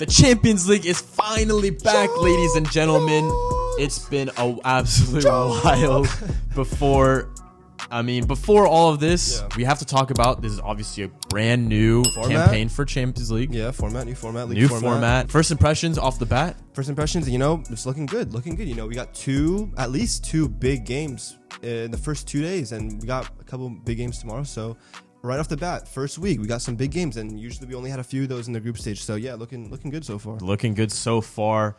The Champions League is finally back, ladies and gentlemen. It's been an absolute while before all of this. We have to talk about, this is obviously a brand new campaign for Champions League. Yeah, new format. New format. First impressions off the bat? First impressions, it's looking good. We got at least two big games in the first 2 days, and we got a couple big games tomorrow, so right off the bat, first week, we got some big games, and usually we only had a few of those in the group stage. So yeah, looking good so far. Looking good so far.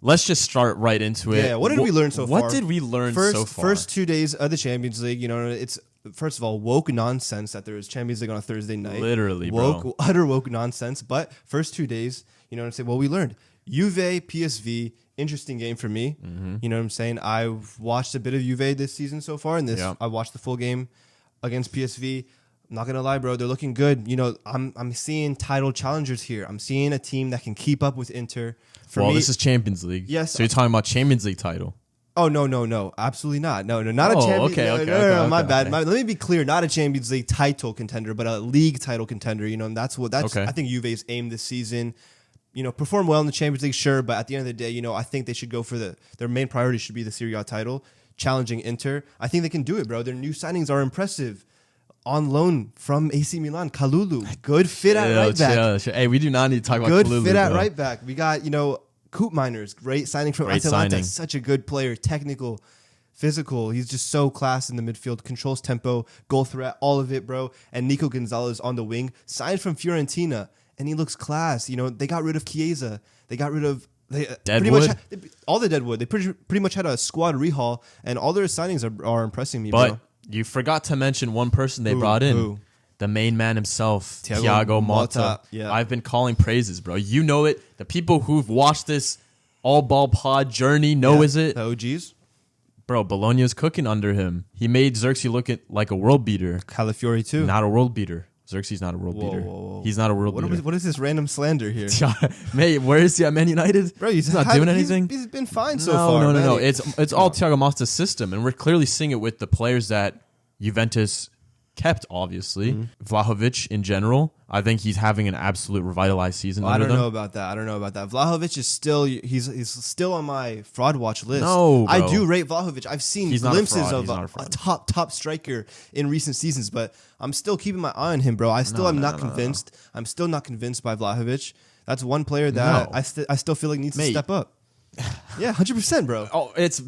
Let's just start right into it. Yeah, what did we learn so far? What did we learn so far? First 2 days of the Champions League, it's first of all woke nonsense that there is Champions League on a Thursday night. Literally, woke, utter woke nonsense. But first 2 days, we learned Juve PSV. Interesting game for me. Mm-hmm. You know what I'm saying? I've watched a bit of Juve this season so far, and I watched the full game against PSV. I'm not gonna lie, bro. They're looking good. I'm seeing title challengers here. I'm seeing a team that can keep up with Inter. This is Champions League. Yes. So you're talking about Champions League title? Oh no, absolutely not. No, not a Champions. Okay, my bad. Let me be clear. Not a Champions League title contender, but a league title contender. And that's okay. I think Juve's aim this season. Perform well in the Champions League, sure, but at the end of the day, I think they should go for their main priority should be the Serie A title, challenging Inter. I think they can do it, bro. Their new signings are impressive. On loan from AC Milan, Kalulu. Good fit at right back. Hey, we do not need to talk about Kalulu. Good fit at right back. We got, Coop Miners. Great signing from Atlanta. Such a good player. Technical, physical. He's just so class in the midfield. Controls tempo, goal threat, all of it, bro. And Nico Gonzalez on the wing. Signed from Fiorentina. And he looks class. They got rid of Chiesa. They got rid of... Deadwood? All the Deadwood. They pretty much had a squad rehaul. And all their signings are impressing me, but bro. You forgot to mention one person they brought in. Who? The main man himself, Thiago Motta. Yeah. I've been calling praises, bro. You know it. The people who've watched this all ball pod journey know is it. The OGs. Bro, Bologna's cooking under him. He made Xerxes look like a world beater. Calafiori too. Not a world beater. Xerxes not a world beater. Whoa. He's not a world beater. What is this random slander here? Mate, where is he at Man United? Bro, he's not doing anything. He's been fine so far. No. It's all Thiago Motta's system, and we're clearly seeing it with the players that Juventus kept, obviously. Vlahovic in general, I think he's having an absolute revitalized season. I don't know about that. Vlahovic is still he's still on my fraud watch list. No, bro. I do rate Vlahovic. I've seen glimpses of a top striker in recent seasons, but I'm still keeping my eye on him, bro. I still am not convinced. I'm still not convinced by Vlahovic. That's one player that I still feel like needs to step up. Yeah, 100%, bro. Oh, it's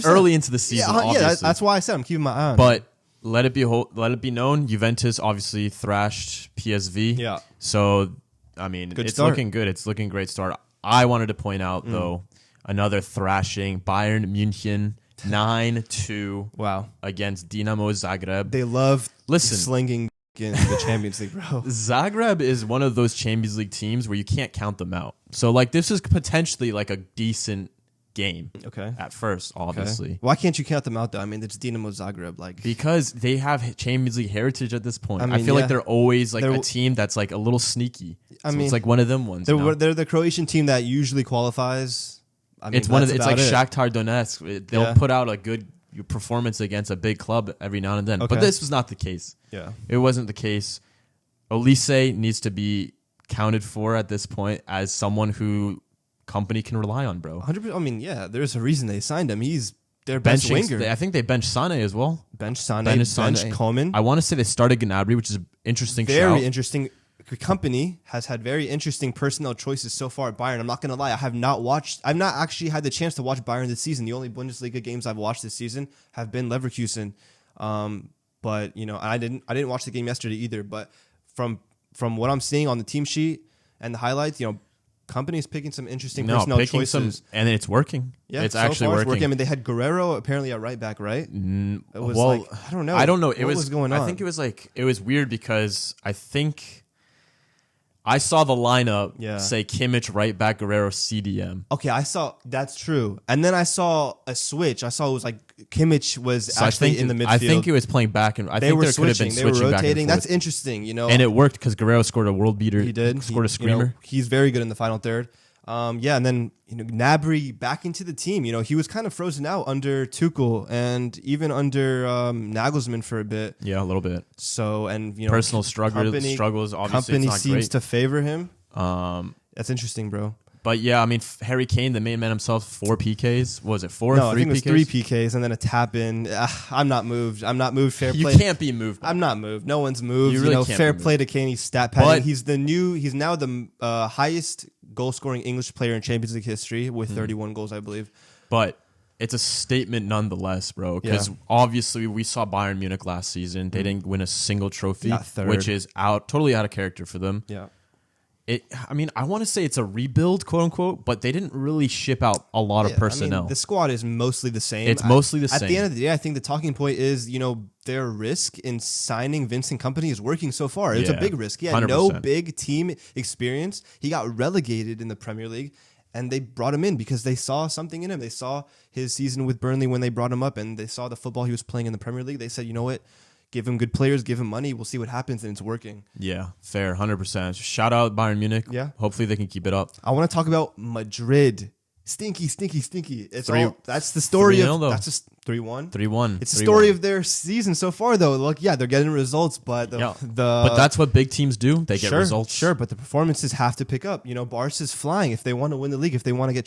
early into the season. Yeah, that's why I said I'm keeping my eye on him. But let it be known, Juventus obviously thrashed PSV. Yeah. So, it's looking good. It's looking great start. I wanted to point out, though, another thrashing. Bayern Munich 9-2 against Dinamo Zagreb. They love slinging in the Champions League, bro. Zagreb is one of those Champions League teams where you can't count them out. So, this is potentially a decent game. Okay. At first, obviously. Okay. Why can't you count them out though? It's Dinamo Zagreb, because they have Champions League heritage at this point. I feel like they're always a team that's a little sneaky. It's one of them ones. They're the Croatian team that usually qualifies. It's like Shakhtar Donetsk. They'll put out a good performance against a big club every now and then. But this was not the case. Yeah. It wasn't the case. Olise needs to be counted for at this point as someone who company can rely on, bro. 100%. There's a reason they signed him. He's their best winger. I think they benched Sane as well. Benched Coman. I want to say they started Gnabry, which is an interesting shout. Very interesting. The company has had very interesting personnel choices so far at Bayern. I'm not going to lie. I've not actually had the chance to watch Bayern this season. The only Bundesliga games I've watched this season have been Leverkusen. But I didn't watch the game yesterday either. But from what I'm seeing on the team sheet and the highlights, company's picking some interesting personnel choices. And it's working. Yeah, it's actually working. They had Guerrero apparently at right back, right? It was I don't know. I don't know. What was going on? I think it was weird because I think I saw the lineup say Kimmich right back, Guerrero CDM. Okay, that's true. And then I saw a switch. I saw it was Kimmich was actually in the midfield. I think it was playing back, and I think there could have been switching. They were rotating. That's interesting, And it worked because Guerrero scored a world beater. He did. Scored a screamer. He's very good in the final third. And then Gnabry back into the team. He was kind of frozen out under Tuchel and even under Nagelsmann for a bit. Yeah, a little bit. So personal struggles. Obviously, company it's not seems great. to favor him. That's interesting, bro. But yeah, I mean, Harry Kane, the main man himself, 4 PKs. What was it 4 No, or 3 I think it was PKs? 3 PKs and then a tap in. I'm not moved. I'm not moved. Fair play. You can't be moved. I'm not moved. No one's moved. You really can't fair be play moved. to Kane. He's stat padding. But- He's now the highest goal scoring English player in Champions League history with 31 goals, I believe. But it's a statement nonetheless, bro. Because obviously we saw Bayern Munich last season. They didn't win a single trophy, Got third. which is totally out of character for them. Yeah. I mean, I want to say it's a rebuild, quote unquote, but they didn't really ship out a lot of personnel. I mean, the squad is mostly the same. It's mostly the same. At the end of the day, I think the talking point is, their risk in signing Vincent Kompany is working so far. It's a big risk. He had 100%. no big team experience. He got relegated in the Premier League, and they brought him in because they saw something in him. They saw his season with Burnley when they brought him up, and they saw the football he was playing in the Premier League. They said, you know what? Give him good players, give him money. We'll see what happens, and it's working. Yeah, fair, 100%. Shout out Bayern Munich. Yeah. Hopefully they can keep it up. I want to talk about Madrid. Stinky. It's Three- that's the story 3-0 of though. that's just 3-1. 3-1. It's the story of their season so far, though. Look, they're getting results, but but that's what big teams do. They get results. Sure, but the performances have to pick up. Barca's flying. If they want to win the league, if they want to get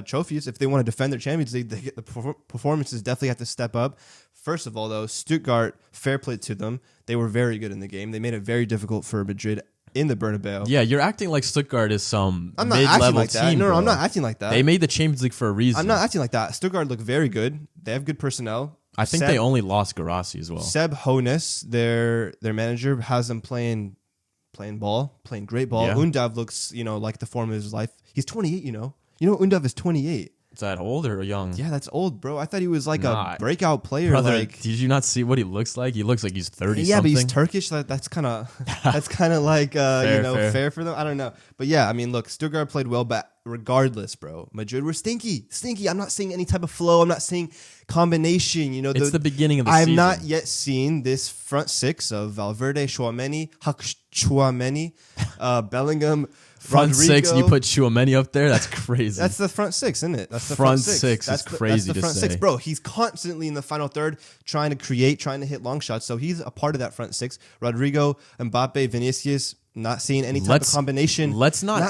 trophies, if they want to defend their Champions League, the performances definitely have to step up. First of all, though, Stuttgart, fair play to them. They were very good in the game. They made it very difficult for Madrid in the Bernabeu. Yeah, you're acting like Stuttgart is some I'm not mid-level acting like that. team. No, bro. I'm not acting like that. They made the Champions League for a reason. I'm not acting like that. Stuttgart look very good. They have good personnel. I think they only lost Garassi as well. Seb Hones, their manager, has them playing ball, playing great ball. Yeah. Undav looks, like the form of his life. He's 28, You know Undav is 28. Is that old or young? Yeah, that's old, bro. I thought he was like a breakout player. Brother, did you not see what he looks like? He looks like he's 30 yeah, something. but he's Turkish. That's kind of like fair for them. I don't know, but yeah, I mean, look, Stuttgart played well, but regardless, bro, Madrid were stinky. I'm not seeing any type of flow. I'm not seeing combination. It's the beginning of the I've season. not yet seen this front six of Valverde, Chouameni, Bellingham. Front Rodrigo. six, you put Chouameni up there? That's crazy. That's the front six, isn't it? That's the front six. Is that's crazy the front to six, say. bro. He's constantly in the final third, trying to create, trying to hit long shots. So he's a part of that front six. Rodrigo, Mbappe, Vinicius, not seeing any type of combination. Let's not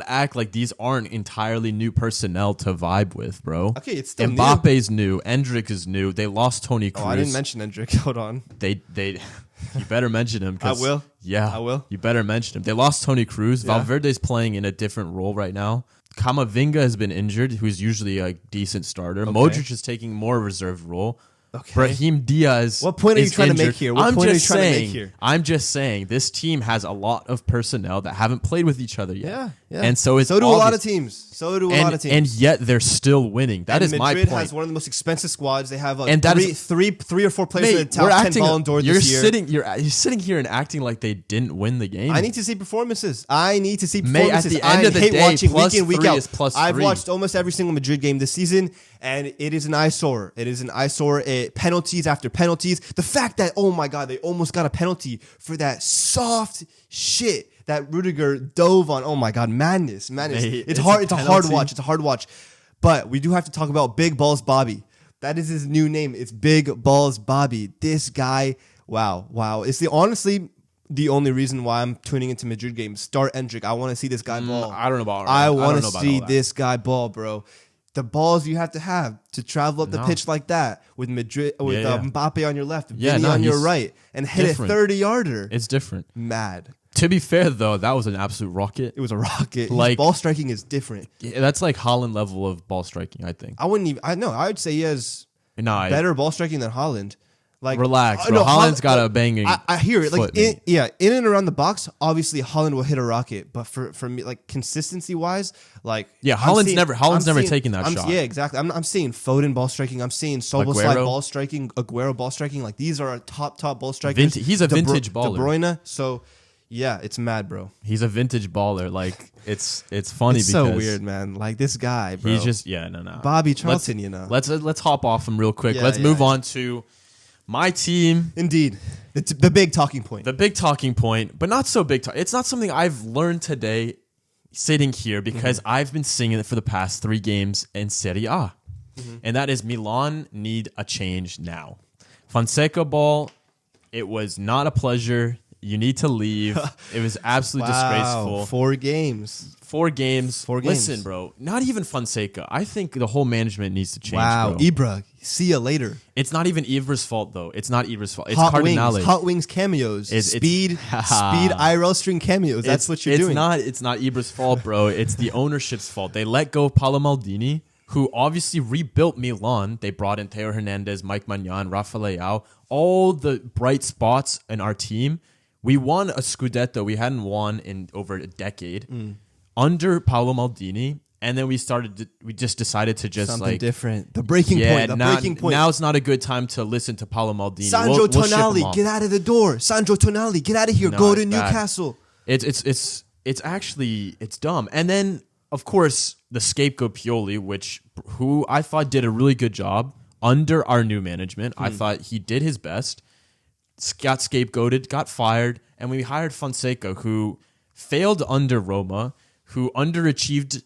act like these aren't entirely new personnel to vibe with, bro. Okay, it's still Mbappe's new. Endrick is new. They lost Tony Cruz. Oh, I didn't mention Endrick. Hold on. They you better mention him. I will. Yeah, I will. You better mention him. They lost Tony Cruz. Yeah. Valverde's playing in a different role right now. Kamavinga has been injured, who's usually a decent starter. Okay. Modric is taking more reserved role. Okay. Brahim Diaz. What point are you is trying to injured. make here? What point are you trying to make here? I'm just saying this team has a lot of personnel that haven't played with each other yet. Yeah. And so it's so do a obvious. lot of teams. And yet they're still winning. That is my Madrid point. has one of the most expensive squads. They have And that three or four players in the top 10 Ballon d'Or this year. You're sitting here and acting like they didn't win the game. I need to see performances. At the end of the day, watching plus week in, week 3 out. is plus I've 3. watched almost every single Madrid game this season, and it is an eyesore. Penalties after penalties. The fact that, oh my God, they almost got a penalty for that soft shit that Rudiger dove on. Oh my God, madness. Mate, it's hard. It's a hard penalty. watch. But we do have to talk about Big Balls Bobby. That is his new name. It's Big Balls Bobby. This guy, wow. It's honestly the only reason why I'm tuning into Madrid games. Start Endrick. I want to see this guy ball. I don't know about. I want to see this guy ball, bro. The balls you have to travel up the pitch like that with Madrid, with Mbappe on your left, Vinny on your right, and hit different. a 30-yarder. It's different. Mad. To be fair, though, that was an absolute rocket. It was a rocket. Like, his ball striking is different. Yeah, that's like Haaland level of ball striking, I think. I would say he has better ball striking than Haaland. Like, relax, bro. Haaland's got a banging. I hear it. Like, in and around the box, obviously Haaland will hit a rocket. But for me, like consistency wise, like Haaland's never taken that shot. Yeah, exactly. I'm seeing Foden ball striking. I'm seeing Soboslai ball striking. Aguero ball striking. Like these are top ball strikers. He's a vintage baller. De Bruyne. So yeah, it's mad, bro. He's a vintage baller. Like it's funny it's because so weird, man. Like this guy, bro. He's just Bobby Charlton. Let's hop off him real quick. Yeah, let's move on to my team. Indeed. The big talking point. The big talking point, but not so big. It's not something I've learned today sitting here because I've been singing it for the past 3 games in Serie A. And that is Milan need a change now. Fonseca ball, it was not a pleasure. You need to leave. It was absolutely disgraceful. 4 games. 4 games. 4 games. Listen, bro. Not even Fonseca. I think the whole management needs to change. Wow, bro. Ibra. See ya later. It's not even Ibra's fault though. It's not Ibra's fault. It's Hot Cardinale. Wings. Hot Wings cameos. Speed IRL string cameos. That's what you're doing. It's not Ibra's fault, bro. It's the ownership's fault. They let go of Paolo Maldini, who obviously rebuilt Milan. They brought in Theo Hernandez, Mike Maignan, Rafa Leao, all the bright spots in our team. We won a Scudetto we hadn't won in over a decade under Paolo Maldini. And then we just decided to just something different. The breaking point. Now it's not a good time to listen to Paolo Maldini. Sandro Tonali, get out of the door. Sandro Tonali, get out of here. Go to Newcastle. It's actually dumb. And then of course the scapegoat Pioli, who I thought did a really good job under our new management. I thought he did his best. Got scapegoated, got fired, and we hired Fonseca, who failed under Roma, who underachieved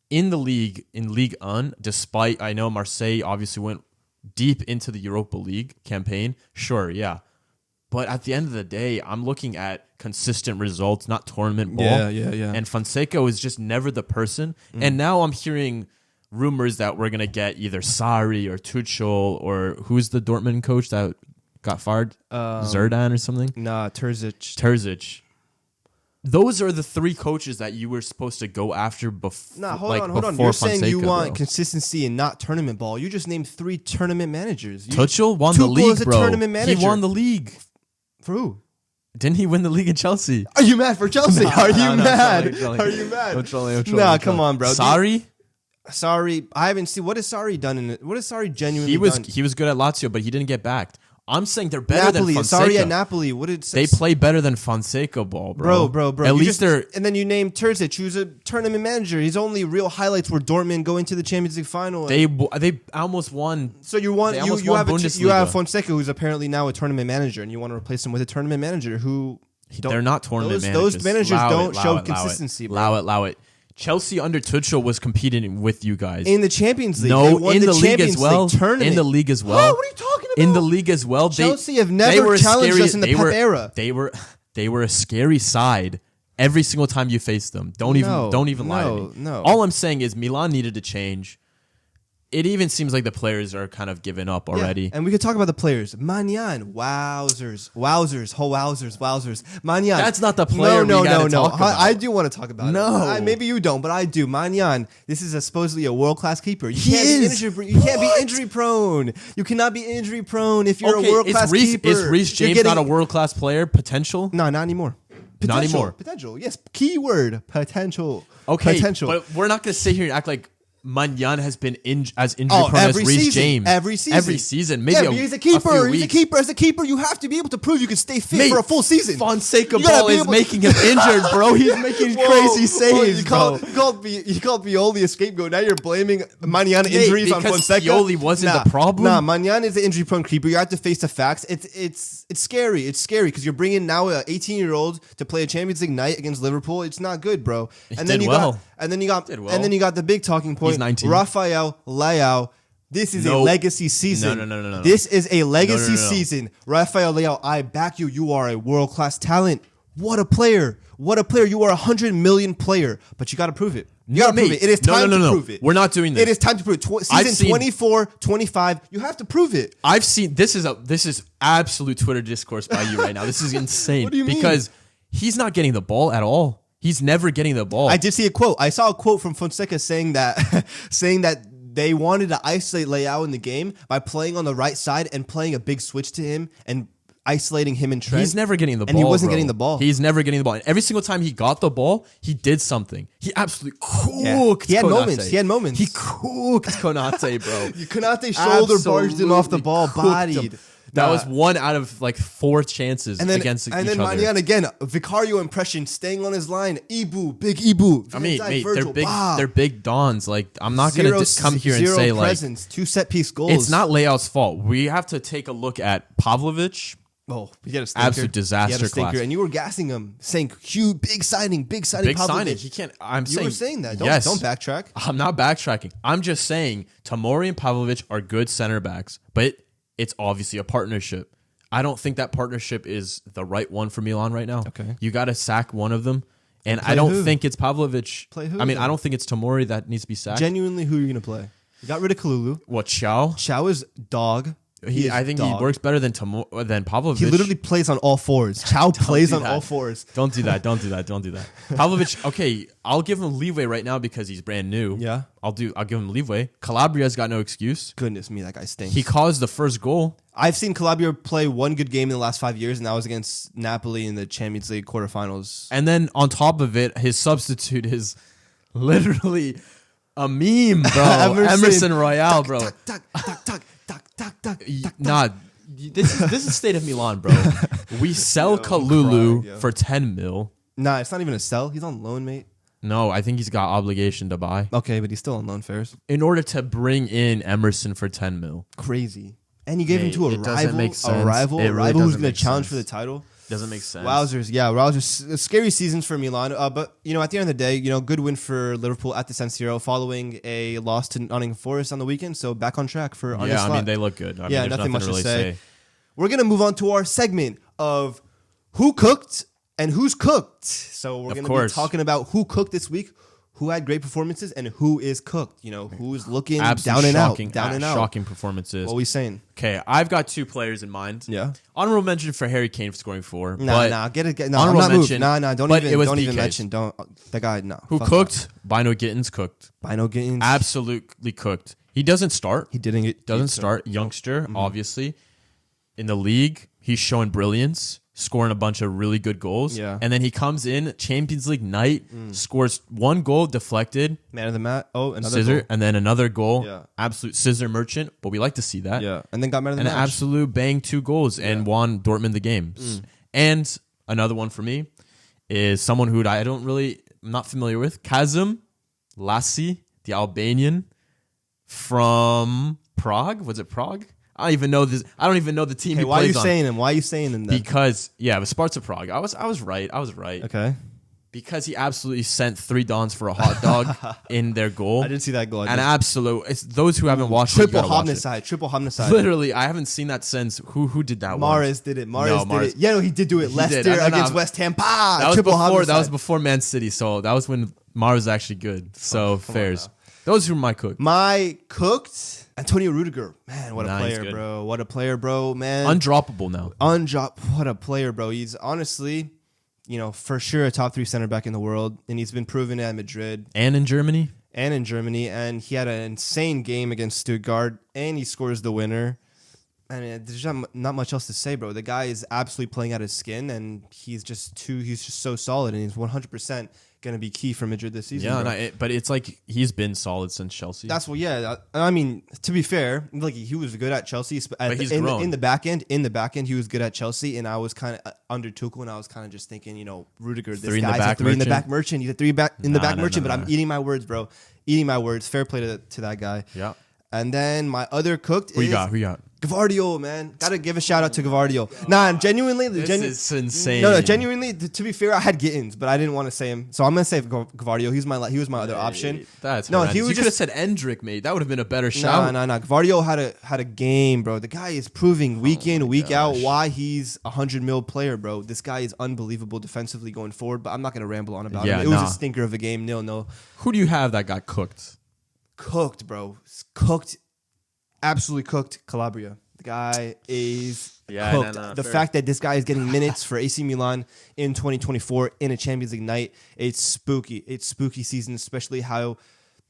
in the league, in Ligue 1, despite, I know Marseille obviously went deep into the Europa League campaign. Sure, yeah. But at the end of the day, I'm looking at consistent results, not tournament ball. Yeah. And Fonseca was just never the person. And now I'm hearing rumors that we're going to get either Sarri or Tuchel, or who's the Dortmund coach that got fired? Zerdan or something? Nah, Terzic. Those are the 3 coaches that you were supposed to go after before. Nah, hold on. You're saying you want consistency and not tournament ball. You just named 3 tournament managers. Tuchel won the league, bro. Tournament manager. He won the league. For who? Didn't he win the league in Chelsea? Are you mad for Chelsea? Are you mad? Are you mad? I'm trolling. Nah, come on, bro. Sarri? I haven't seen. What has Sarri done in it? What has Sarri genuinely done? He was good at Lazio, but he didn't get backed. I'm saying they're better than Fonseca. Sarri at Napoli. What did they play better than Fonseca ball, bro? Bro. At least they're. And then you named Terzic, who's a tournament manager. His only real highlights were Dortmund going to the Champions League final. They almost won. So you have Fonseca, who's apparently now a tournament manager, and you want to replace him with a tournament manager who they're not tournament managers. Those managers don't show consistency. Allow it. Chelsea under Tuchel was competing with you guys in the Champions League. No, in the league as well. In the league as well. What are you talking about? In the league as well. Chelsea have never challenged us in the Pep era. They were a scary side every single time you faced them. Don't even lie to me. No. All I'm saying is Milan needed to change. It even seems like the players are kind of giving up already. Yeah, and we could talk about the players. Maignan, wowzers. Maignan. That's not the player No. Talk about. I do want to talk about it. Maybe you don't, but I do. Maignan, this is supposedly a world-class keeper. You can't be injury prone. You cannot be injury prone if you're a world-class keeper. Is Reece James not a world-class player? Potential? No, not anymore. Potential. Yes, keyword. Potential. Okay, potential. But we're not going to sit here and act like Maignan has been as injury prone as Reece James. Every season. Maybe he's a keeper. As a keeper, you have to be able to prove you can stay fit for a full season. Fonseca ball is making him injured, bro. He's making crazy saves, you called Pioli a scapegoat. Now you're blaming Maignan injuries on Fonseca. Pioli wasn't the problem. Nah, Maignan is an injury prone keeper. You have to face the facts. It's scary. It's scary because you're bringing now an 18-year-old to play a Champions League night against Liverpool. It's not good, bro. And then you got the big talking point. He's 19. Rafael Leao. This is a legacy season. No. This is a legacy season. Rafael Leao, I back you. You are a world-class talent. What a player. You are a 100 million player, but you got to prove it. You got to prove it. It is time to prove it. We're not doing this. It is time to prove it. Season 24, 25, you have to prove it. I've seen this is absolute Twitter discourse by you right now. This is insane. What do you mean? Because he's not getting the ball at all. He's never getting the ball. I did see a quote. I saw a quote from Fonseca saying that they wanted to isolate Leao in the game by playing on the right side and playing a big switch to him and isolating him and Trent. He's never getting the ball. And he wasn't getting the ball. He's never getting the ball. And every single time he got the ball, he did something. He absolutely cooked He had Konate. moments. He cooked Konate, bro. Konate shoulder barged him off the ball, bodied. That was 1 out of like 4 chances against each other. And then Maignan again, Vicario impression, staying on his line. Big Ibu. I mean, mate, they're big dons. Like, I'm not going to come here and say presence, 2 set piece goals. It's not Leao's fault. We have to take a look at Pavlovic. Oh, he had a stinker. Absolute disaster class. And you were gassing him, saying, huge, big signing. Big Pavlovic. signing. He can't. You were saying that. Don't backtrack. I'm not backtracking. I'm just saying Tomori and Pavlovic are good center backs, but it's obviously a partnership. I don't think that partnership is the right one for Milan right now. Okay. You got to sack one of them. And Play I don't who? think it's Pavlovic. Play who I mean, then? I don't think it's Tomori that needs to be sacked. Genuinely, who are you going to play? You got rid of Kalulu. What, Chow? Chow is dog. I think he works better than Pavlovic. He literally plays on all fours. Chow plays on all fours. Don't do that. Don't do that. Don't do that. Pavlovic, okay, I'll give him leeway right now because he's brand new. Yeah. I'll give him leeway. Calabria's got no excuse. Goodness me, that guy stinks. He caused the first goal. I've seen Calabria play one good game in the last 5 years, and that was against Napoli in the Champions League quarterfinals. And then on top of it, his substitute is literally a meme, bro. Emerson Royale, bro. Nah, this is state of Milan, bro. We sell Kalulu for 10 mil. Nah, it's not even a sell. He's on loan, mate. No, I think he's got obligation to buy. Okay, but he's still on loan fares. In order to bring in Emerson for 10 mil. Crazy. And you gave him to a rival. Doesn't make sense. A rival who's going to challenge for the title. Doesn't make sense. Wowzers. Scary seasons for Milan. But, at the end of the day, good win for Liverpool at the San Siro following a loss to Nottingham Forest on the weekend. So back on track for Arne Slot. I mean, they look good. I mean, there's nothing much to really say. We're going to move on to our segment of who cooked and who's cooked. So we're going to be talking about who cooked this week, who had great performances, and who is cooked. Who's looking down and out. Shocking performances. What are we saying? Okay, I've got 2 players in mind. Yeah. Honorable mention for Harry Kane for scoring 4. Get it. No, I'm not moved. Don't even mention. The guy, no. Who cooked? Bino Gittins cooked. Bino Gittins. Absolutely cooked. He doesn't start. He doesn't start. Youngster, obviously. In the league, he's showing brilliance, scoring a bunch of really good goals. Yeah. And then he comes in, Champions League night, scores 1 goal, deflected. Man of the match. Oh, another scissor, goal. and then another goal. Yeah. Absolute scissor merchant, but we like to see that. Yeah. And then got man of the match. An absolute bang 2 goals and won Dortmund the games. And another one for me is someone who I'm not familiar with. Kazım Lassi, the Albanian from Prague. Was it Prague? I don't even know this. I don't even know the team he plays on. Why are you saying him then? Because it was Sparta Prague. I was right. Okay. Because he absolutely sent 3 dons for a hot dog in their goal. I didn't see that goal. It's those who haven't watched triple homicide. Literally, I haven't seen that since. Who did that? Mahrez did it. Mahrez did it. Yeah, no, he did do it. Leicester against West Ham. That was before Man City. So that was when Mahrez was actually good. So fairs. Those who are my cooked. My cooked. Antonio Rudiger, man, what a player, good. bro! What a player, bro, man! Undroppable now. What a player, bro! He's honestly, for sure a top 3 center back in the world, and he's been proven at Madrid and in Germany, and he had an insane game against Stuttgart, and he scores the winner. I mean, there's not much else to say, bro. The guy is absolutely playing out his skin, and he's just so solid, and he's 100% going to be key for Madrid this season. Yeah, but it's like he's been solid since Chelsea. I mean, to be fair, like he was good at Chelsea, but he's grown. In the back end, he was good at Chelsea, and I was kind of under Tuchel, and I was kind of just thinking, Rudiger, this guy's a 3 in the back merchant. He's a 3 in the back merchant, but I'm eating my words, bro. Eating my words. Fair play to that guy. Yeah. And then my other cooked Who you got? Gavardio, man. Gotta give a shout out to Gavardio. Nah, genuinely. This is insane. No, genuinely, to be fair, I had Gittins, but I didn't want to say him. So I'm going to say Gavardio. He was my other option. That's horrendous. You could have said Endrick, mate. That would have been a better shout. No. Gavardio had a game, bro. The guy is proving week in, week out why he's a 100 mil player, bro. This guy is unbelievable defensively going forward, but I'm not going to ramble on about him. It was a stinker of a game, 0-0. Who do you have that got cooked? Cooked, bro. Cooked. Absolutely cooked. Calabria. The guy is cooked. The fact that this guy is getting minutes for AC Milan in 2024 in a Champions League night, it's spooky. It's spooky season, especially how,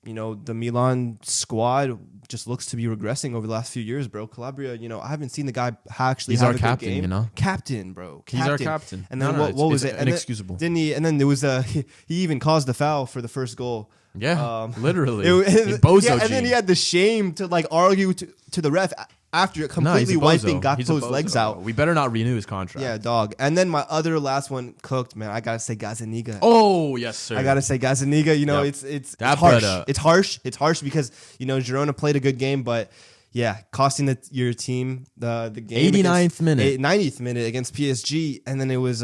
the Milan squad just looks to be regressing over the last few years, bro. Calabria, I haven't seen the guy actually have a good game. Captain, bro. He's our captain. And then what was it? Inexcusable. And then there was he even caused the foul for the first goal. Yeah, literally. And then he had the shame to argue to the ref after completely wiping Gakpo's legs out. We better not renew his contract. Yeah, dog. And then my other last one cooked, man. I gotta say Gazzaniga. Oh yes, sir. I gotta say Gazzaniga. It's harsh. It's harsh. It's harsh because Girona played a good game, but yeah, costing your team the game. 89th minute, 90th minute against PSG, and then it was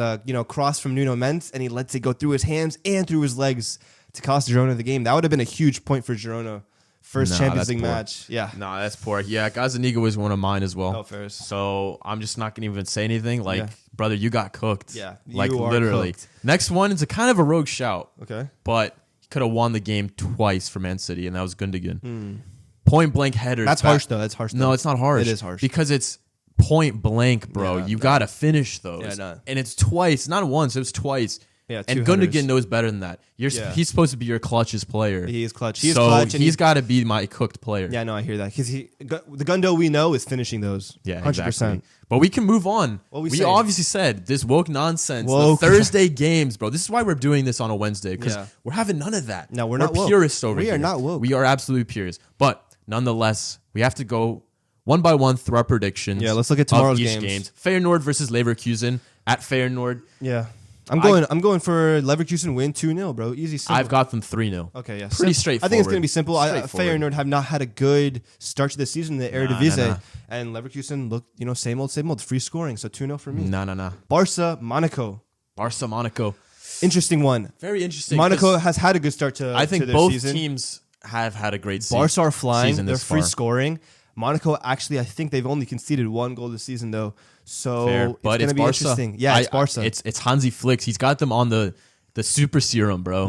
cross from Nuno Mendes, and he lets it go through his hands and through his legs to cost Girona the game. That would have been a huge point for Girona First Nah, Champions that's League poor. match. Yeah. Nah, that's poor. Yeah, Gazzaniga was one of mine as well. Oh, Ferris. So I'm just not going to even say anything. Like, Yeah. brother, you got cooked. Yeah, Like, you are literally. cooked. Next one is a kind of a rogue shout. Okay. But he could have won the game twice for Man City, and that was Gundogan. Point blank headers. That's harsh, though. That's harsh. No, it's not harsh. It is harsh. Because it's point blank, bro. Yeah, You got to finish those. Yeah, no. And it's twice. Not once. It was twice. Yeah, and two Gundogan headers. knows better than that. Yeah. He's supposed to be your clutchest player. He is clutch. He is so clutch. And he's got to be my cooked player. Yeah, no, I hear that. Because the Gundo we know is finishing those. Yeah, 100%. exactly. But we can move on. What we we saying? obviously said this woke nonsense. Woke. The Thursday games, bro. This is why we're doing this on a Wednesday, because Yeah. we're having none of that. No, we're not woke. purists over We here. are not woke. We are absolute purists. But nonetheless, we have to go one by one through our predictions. Yeah, let's look at of tomorrow's each games. Feyenoord versus Leverkusen at Feyenoord. Yeah. I'm going for Leverkusen win 2-0, bro. Easy, simple. I've got them 3-0. Okay, yeah. Pretty I straightforward. think it's going to be simple. Straightforward. Feyenoord have not had a good start to the season in the Eredivisie. nah. And Leverkusen look, same old, free scoring. So 2-0 for me. Nah. Barca, Monaco. Barca, Monaco. Interesting one. Very interesting. Monaco 'cause has had a good start to I think their both season. teams have had a great season. Barca are flying. They're this free far. scoring. Monaco, actually, I think they've only conceded 1 goal this season, though. So Fair, it's but going to be Barca. interesting. Yeah, it's Barca. It's Hansi Flick. He's got them on the super serum, bro.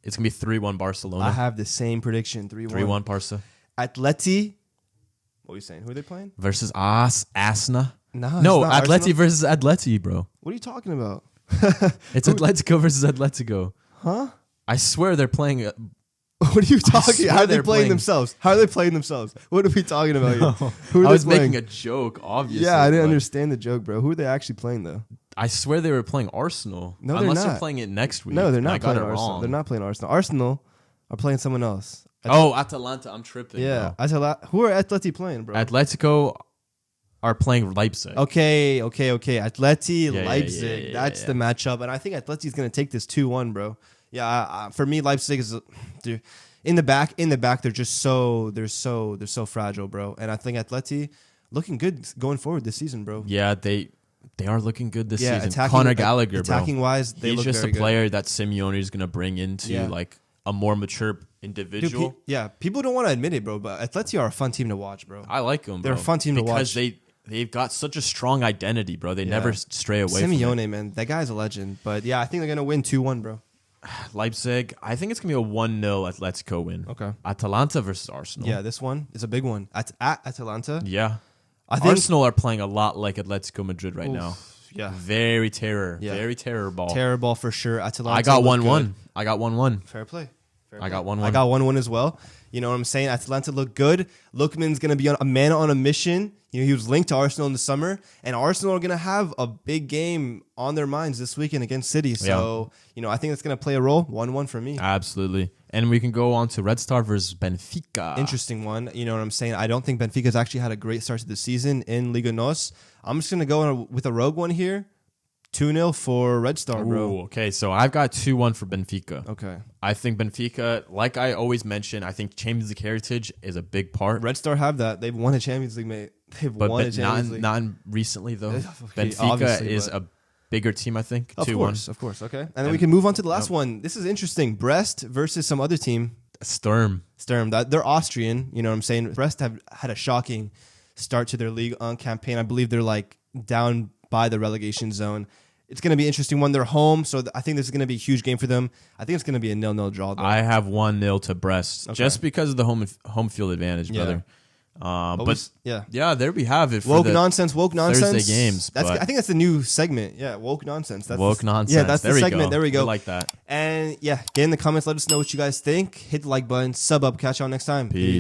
It's going to be 3-1 Barcelona. I have the same prediction. 3-1. 3-1 Barca. Atleti. What are you saying? Who are they playing? Versus Asna. No, No, it's not Atleti Arsenal. versus Atleti, bro. What are you talking about? It's Atletico versus Atletico. Huh? I swear they're playing. What are you talking swear about? How are they they're playing playing- themselves? How are they playing themselves? What are we talking about here? Who are I they was playing? making a joke, obviously. Yeah, I didn't but understand the joke, bro. Who are they actually playing, though? I swear they were playing Arsenal. No, they're Unless not. they're playing it next week. No, they're and I not got playing it Arsenal. wrong. They're not playing Arsenal. Arsenal are playing someone else. Oh, Atalanta. I'm tripping. Yeah. bro. Who are Atleti playing, bro? Atletico are playing Leipzig. Okay. Atleti, Yeah, Leipzig. yeah. That's the matchup. And I think Atleti's going to take this 2-1, bro. Yeah, for me, Leipzig is dude, in the back, they're just they're so fragile, bro. And I think Atleti looking good going forward this season, bro. Yeah, they are looking good this season. attacking- Conor Gallagher, attacking bro. wise, they He's look just very a player that Simeone is going to bring into Yeah. like a more mature good. individual. People don't want to admit it, bro, but Atleti are a fun team to watch, bro. I like them. They're a fun team to watch. because they've got such a strong identity, bro. They never stray away from Simeone, man, that guy's a legend. But yeah, I think they're gonna win 2-1, bro. it. Leipzig, I think it's gonna be a 1-0 Atletico win. Okay. Atalanta versus Arsenal. Yeah, this one is a big one at Atalanta. Yeah. I think Arsenal are playing a lot like Atletico Madrid right now. Yeah, Very terror. Yeah. Very terror ball. terror ball for sure. Atalanta. I got look 1-1. good. I got 1-1. Fair play. I got 1-1. I got 1-1 as well. You know what I'm saying? Atalanta look good. Lookman's going to be a man on a mission. He was linked to Arsenal in the summer. And Arsenal are going to have a big game on their minds this weekend against City. So, I think it's going to play a role. 1-1 for me. Absolutely. And we can go on to Red Star versus Benfica. Interesting one. You know what I'm saying? I don't think Benfica's actually had a great start to the season in Liga NOS. I'm just going to go with a rogue one here. 2-0 for Red Star, bro. Ooh, okay, so I've got 2-1 for Benfica. Okay. I think Benfica, like I always mention, I think Champions League heritage is a big part. Red Star have that. They've won a Champions League, mate. They've but won a Champions League. not recently, though. Okay, Benfica obviously, is but- a bigger team, I think. Of 2-1. course. Okay. And then we can move on to the last one. This is interesting. Brest versus some other team. Sturm. They're Austrian. You know what I'm saying? Brest have had a shocking start to their Ligue 1 campaign. I believe they're like down by the relegation zone. It's going to be an interesting one. They're home, so I think this is going to be a huge game for them. I think it's going to be a 0-0 draw, though. I have 1-0 to Brest, just because of the home field advantage, brother. Yeah, there we have it. For woke the nonsense. Thursday games. I think that's the new segment. Yeah, woke nonsense. Woke nonsense. Yeah, that's there the segment. Go. There we go. I like that. And yeah, get in the comments. Let us know what you guys think. Hit the like button. Sub up. Catch y'all next time. Peace.